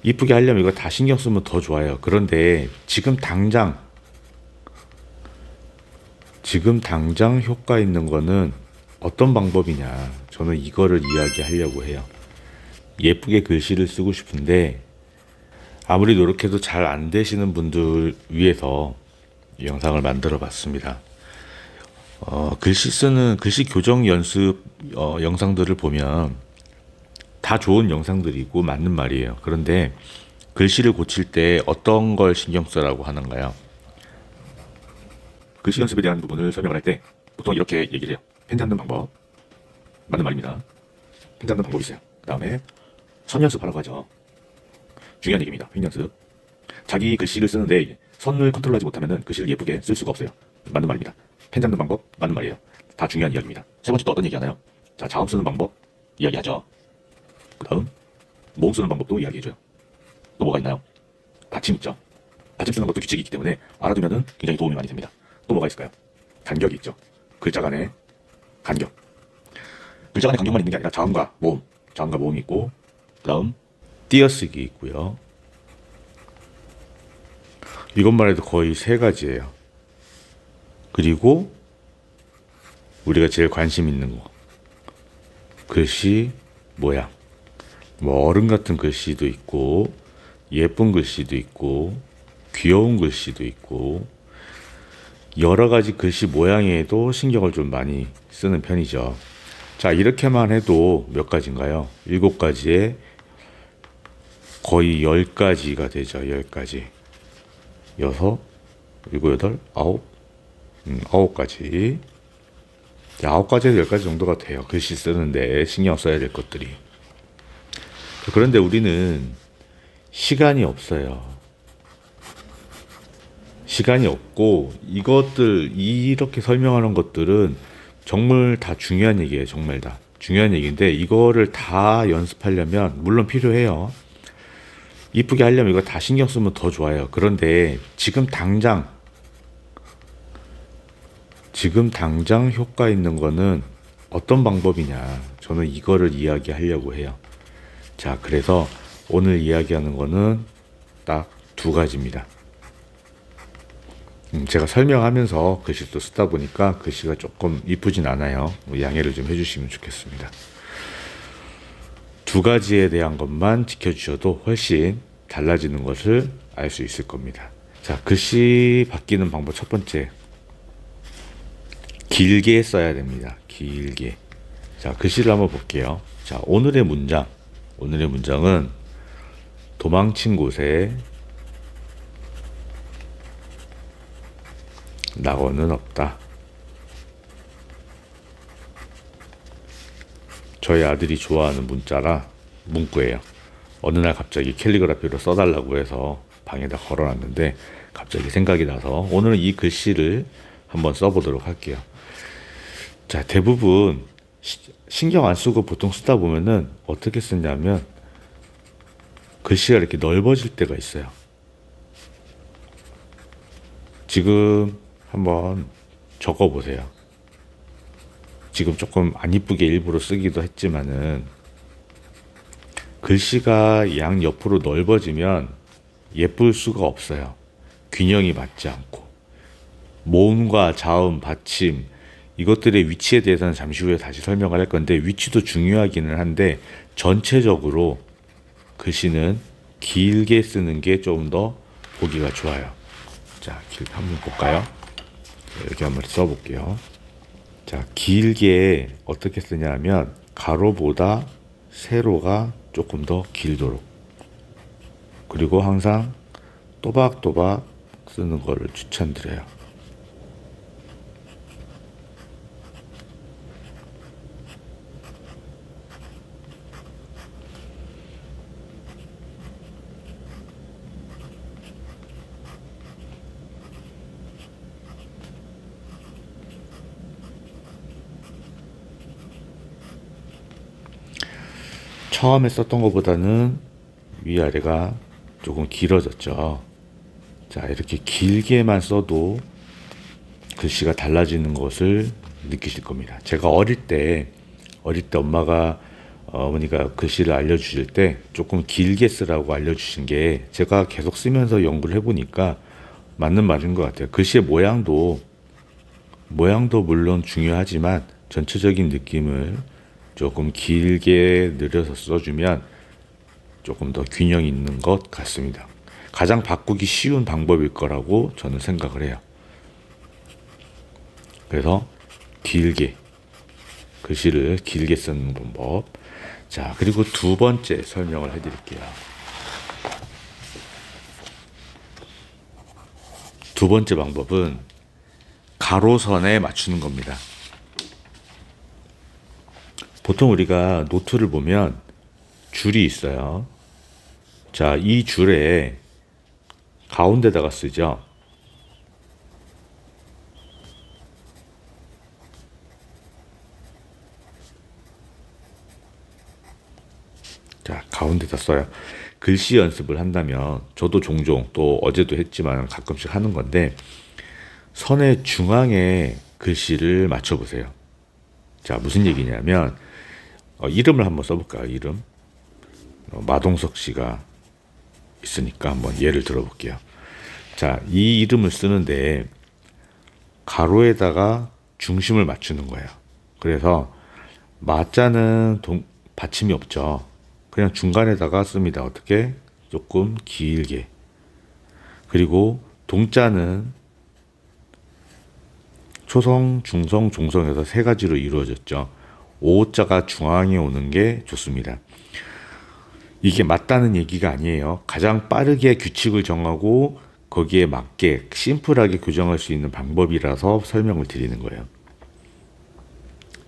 이쁘게 하려면 이거 다 신경 쓰면 더 좋아요. 그런데 지금 당장 효과 있는 거는 어떤 방법이냐. 저는 이거를 이야기하려고 해요. 예쁘게 글씨를 쓰고 싶은데 아무리 노력해도 잘 안 되시는 분들 위해서 이 영상을 만들어 봤습니다. 글씨 교정 연습 영상들을 보면 다 좋은 영상들이고 맞는 말이에요. 그런데 글씨를 고칠 때 어떤 걸 신경 쓰라고 하는가요? 글씨 연습에 대한 부분을 설명을 할 때 보통 이렇게 얘기를 해요. 펜 잡는 방법. 맞는 말입니다. 펜 잡는 방법이 있어요. 그 다음에 선 연습하라고 하죠. 중요한 얘기입니다. 펜 연습. 자기 글씨를 쓰는데 선을 컨트롤하지 못하면 글씨를 예쁘게 쓸 수가 없어요. 맞는 말입니다. 펜 잡는 방법 맞는 말이에요. 다 중요한 이야기입니다. 세 번째 또 어떤 얘기 하나요? 자, 자음 쓰는 방법 이야기하죠. 그 다음 모음 쓰는 방법도 이야기해줘요. 또 뭐가 있나요? 받침 있죠. 받침 쓰는 것도 규칙이 있기 때문에 알아두면 굉장히 도움이 많이 됩니다. 또 뭐가 있을까요? 간격이 있죠. 글자 간의 간격. 글자 간의 간격만 있는 게 아니라 자음과 모음이 있고, 그 다음 띄어쓰기 있고요. 이것만 해도 거의 세 가지예요. 그리고 우리가 제일 관심 있는 거, 글씨 모양. 뭐 어른 같은 글씨도 있고 예쁜 글씨도 있고 귀여운 글씨도 있고 여러 가지 글씨 모양에도 신경을 좀 많이 쓰는 편이죠. 자, 이렇게만 해도 몇 가지인가요? 7가지에 거의 10가지가 되죠. 10가지. 6, 7, 8, 9, 9가지. 9가지에서 10가지 정도가 돼요. 글씨 쓰는데 신경 써야 될 것들이. 그런데 우리는 시간이 없어요. 시간이 없고 이렇게 설명하는 것들은 정말 다 중요한 얘기예요. 정말 다 중요한 얘기인데 이거를 다 연습하려면 물론 필요해요. 이쁘게 하려면 이거 다 신경 쓰면 더 좋아요. 그런데 지금 당장 효과 있는 거는 어떤 방법이냐. 저는 이거를 이야기하려고 해요. 자, 그래서 오늘 이야기하는 거는 딱 2가지입니다. 제가 설명하면서 글씨도 쓰다 보니까 글씨가 조금 이쁘진 않아요. 양해를 좀 해주시면 좋겠습니다. 2가지에 대한 것만 지켜주셔도 훨씬 달라지는 것을 알 수 있을 겁니다. 자, 글씨 바뀌는 방법 첫 번째. 길게 써야 됩니다. 길게. 자, 글씨를 한번 볼게요. 자, 오늘의 문장은 도망친 곳에 낙원은 없다. 저희 아들이 좋아하는 문구예요. 어느 날 갑자기 캘리그라피로 써달라고 해서 방에다 걸어놨는데 갑자기 생각이 나서 오늘은 이 글씨를 한번 써보도록 할게요. 자, 대부분 신경 안 쓰고 보통 쓰다 보면은 어떻게 쓰냐면 글씨가 이렇게 넓어질 때가 있어요. 지금 한번 적어보세요. 지금 조금 안 이쁘게 일부러 쓰기도 했지만은 글씨가 양옆으로 넓어지면 예쁠 수가 없어요. 균형이 맞지 않고. 모음과 자음, 받침 이것들의 위치에 대해서는 잠시 후에 다시 설명을 할 건데 위치도 중요하기는 한데 전체적으로 글씨는 길게 쓰는 게 좀 더 보기가 좋아요. 자, 길게 한번 볼까요? 여기 한번 써볼게요. 자, 길게 어떻게 쓰냐 하면 가로보다 세로가 조금 더 길도록, 그리고 항상 또박또박 쓰는 거를 추천드려요. 처음에 썼던 것보다는 위아래가 조금 길어졌죠. 자, 이렇게 길게만 써도 글씨가 달라지는 것을 느끼실 겁니다. 제가 어릴 때 엄마가 어머니가 글씨를 알려주실 때 조금 길게 쓰라고 알려주신 게 제가 계속 쓰면서 연구를 해보니까 맞는 말인 것 같아요. 글씨의 모양도 물론 중요하지만 전체적인 느낌을 조금 길게 늘려서 써주면 조금 더 균형 있는 것 같습니다. 가장 바꾸기 쉬운 방법일 거라고 저는 생각을 해요. 그래서 길게, 글씨를 길게 쓰는 방법. 자, 그리고 두 번째 설명을 해드릴게요. 두 번째 방법은 가로선에 맞추는 겁니다. 보통 우리가 노트를 보면 줄이 있어요. 자, 이 줄에 가운데다가 쓰죠. 자, 가운데다 써요. 글씨 연습을 한다면 저도 종종 또 어제도 했지만 가끔씩 하는 건데 선의 중앙에 글씨를 맞춰보세요. 자, 무슨 얘기냐면 이름을 한번 써볼까요? 이름. 마동석 씨가 있으니까 한번 예를 들어볼게요. 자, 이 이름을 쓰는데 가로에다가 중심을 맞추는 거예요. 그래서 마자는 받침이 없죠. 그냥 중간에다가 씁니다. 어떻게? 조금 길게. 그리고 동자는 초성, 중성, 종성에서 세 가지로 이루어졌죠. 오자가 중앙에 오는 게 좋습니다. 이게 맞다는 얘기가 아니에요. 가장 빠르게 규칙을 정하고 거기에 맞게 심플하게 교정할 수 있는 방법이라서 설명을 드리는 거예요.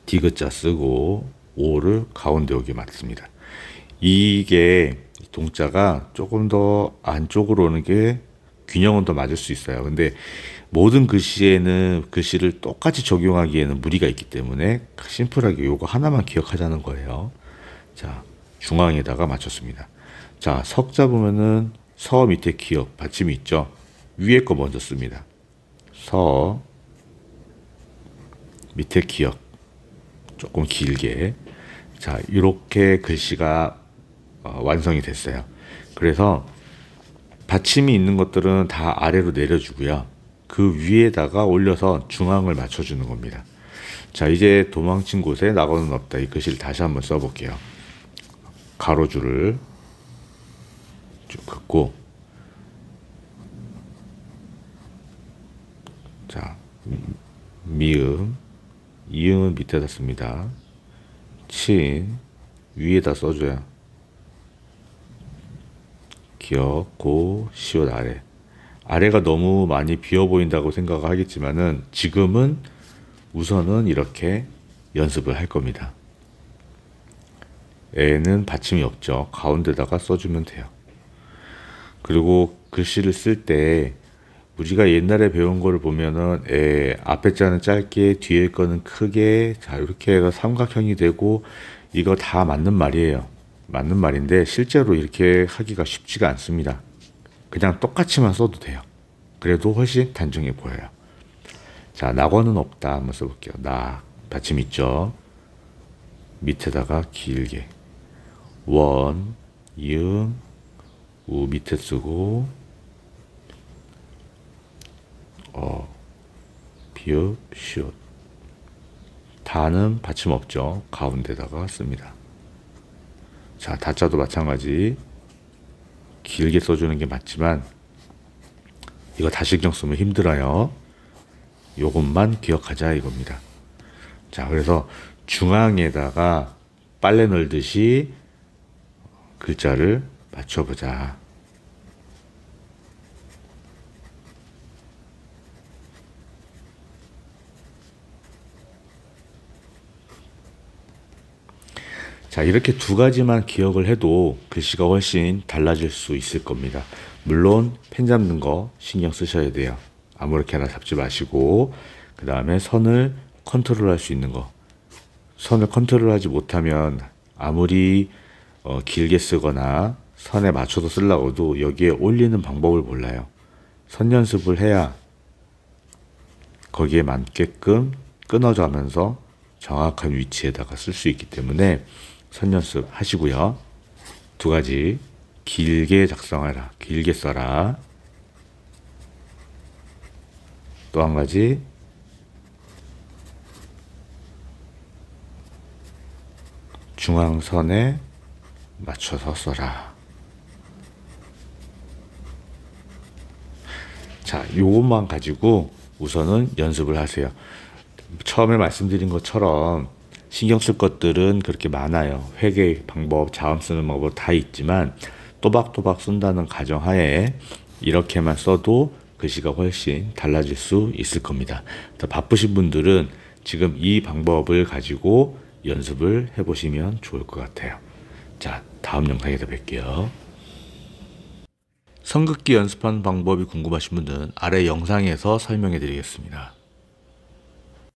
디귿자 쓰고 오를 가운데 오게 맞습니다. 이게 동자가 조금 더 안쪽으로 오는 게 균형은 더 맞을 수 있어요. 근데 모든 글씨에는 글씨를 똑같이 적용하기에는 무리가 있기 때문에 심플하게 요거 하나만 기억하자는 거예요. 자, 중앙에다가 맞췄습니다. 자, 석 잡으면은 서 밑에 기역 받침이 있죠. 위에 거 먼저 씁니다. 서 밑에 기역 조금 길게. 자, 이렇게 글씨가 완성이 됐어요. 그래서 받침이 있는 것들은 다 아래로 내려주고요. 그 위에다가 올려서 중앙을 맞춰주는 겁니다. 자, 이제 도망친 곳에 낙원은 없다. 이 글씨를 다시 한번 써볼게요. 가로줄을 쭉 긋고, 자, 미음, 이음은 밑에다 씁니다. 친, 위에다 써줘요. 기역, 고, 시옷 아래. 아래가 너무 많이 비어 보인다고 생각하겠지만은 지금은 우선은 이렇게 연습을 할 겁니다. 애는 받침이 없죠. 가운데다가 써주면 돼요. 그리고 글씨를 쓸 때 우리가 옛날에 배운 거를 보면은 앞에 자는 짧게 뒤에 거는 크게, 자, 이렇게 해서 삼각형이 되고 이거 다 맞는 말이에요. 맞는 말인데 실제로 이렇게 하기가 쉽지가 않습니다. 그냥 똑같이만 써도 돼요. 그래도 훨씬 단정해 보여요. 자, 낙원은 없다 한번 써볼게요. 낙, 받침 있죠. 밑에다가 길게 원, 이응, 우 밑에 쓰고 비읍, 시옷. 다는 받침 없죠. 가운데다가 씁니다. 자, 다자도 마찬가지. 길게 써주는 게 맞지만 이거 다시 신경 쓰면 힘들어요. 요것만 기억하자 이겁니다. 자, 그래서 중앙에다가 빨래 널듯이 글자를 맞춰보자. 자, 이렇게 두 가지만 기억을 해도 글씨가 훨씬 달라질 수 있을 겁니다. 물론 펜 잡는 거 신경 쓰셔야 돼요. 아무렇게나 잡지 마시고, 그 다음에 선을 컨트롤할 수 있는 거. 선을 컨트롤하지 못하면 아무리 길게 쓰거나 선에 맞춰서 쓰려고도 여기에 올리는 방법을 몰라요. 선 연습을 해야 거기에 맞게끔 끊어져 가면서 정확한 위치에다가 쓸 수 있기 때문에 선연습 하시고요. 두 가지 길게 작성하라, 길게 써라. 또 한 가지 중앙선에 맞춰서 써라. 자, 요것만 가지고 우선은 연습을 하세요. 처음에 말씀드린 것처럼 신경 쓸 것들은 그렇게 많아요. 회계 방법, 자음 쓰는 방법 다 있지만 또박또박 쓴다는 가정하에 이렇게만 써도 글씨가 훨씬 달라질 수 있을 겁니다. 더 바쁘신 분들은 지금 이 방법을 가지고 연습을 해보시면 좋을 것 같아요. 자, 다음 영상에서 뵐게요. 선긋기 연습하는 방법이 궁금하신 분들은 아래 영상에서 설명해 드리겠습니다.